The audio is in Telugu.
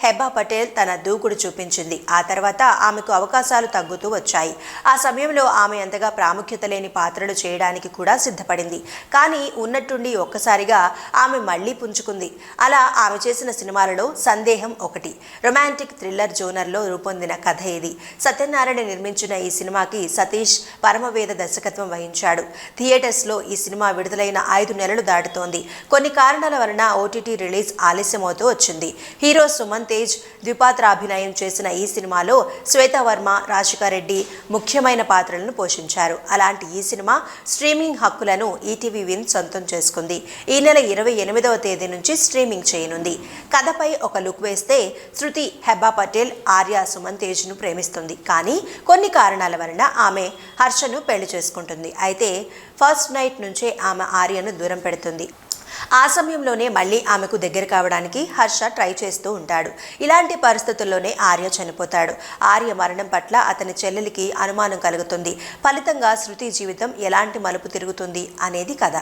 హెబ్బా పటేల్ తన దూకుడు చూపించింది. ఆ తర్వాత ఆమెకు అవకాశాలు తగ్గుతూ వచ్చాయి. ఆ సమయంలో ఆమె అంతగా ప్రాముఖ్యత లేని పాత్రలు చేయడానికి కూడా సిద్ధపడింది. కానీ ఉన్నట్టుండి ఒక్కసారిగా ఆమె మళ్లీ పుంజుకుంది. అలా ఆమె చేసిన సినిమాలలో సందేహం ఒకటి. రొమాంటిక్ థ్రిల్లర్ జోనర్లో రూపొందిన కథ ఇది. సత్యనారాయణ నిర్మించిన ఈ సినిమాకి సతీష్ పరమవేద దర్శకత్వం వహించాడు. థియేటర్స్లో ఈ సినిమా విడుదలైన 5 నెలలు దాటుతోంది. కొన్ని కారణాల వలన ఓటీటీ రిలీజ్ ఆలస్యమవుతూ వచ్చింది. హీరో సుమన్ తేజ్ ద్విపాత్రాభినయం చేసిన ఈ సినిమాలో శ్వేతావర్మ, రాజశేఖర్ ముఖ్యమైన పాత్రలను పోషించారు. అలాంటి ఈ సినిమా స్ట్రీమింగ్ హక్కులను ఈటీవీ విన్ సొంతం చేసుకుంది. ఈ నెల 28వ తేదీ నుంచి స్ట్రీమింగ్ చేయనుంది. కథపై ఒక లుక్ వేస్తే శృతి హెబ్బా పటేల్ ఆర్య సుమన్ తేజ్ను ప్రేమిస్తుంది. కానీ కొన్ని కారణాల వలన ఆమె హర్షను పెళ్లి చేసుకుంటుంది. అయితే ఫస్ట్ నైట్ నుంచే ఆమె ఆర్యను దూరం పెడుతుంది. ఆ సమయంలోనే మళ్ళీ ఆమెకు దగ్గర కావడానికి హర్ష ట్రై చేస్తూ ఉంటాడు. ఇలాంటి పరిస్థితుల్లోనే ఆర్య చనిపోతాడు. ఆర్య మరణం పట్ల అతని చెల్లెలికి అనుమానం కలుగుతుంది. ఫలితంగా శృతి జీవితం ఎలాంటి మలుపు తిరుగుతుంది అనేది కథ.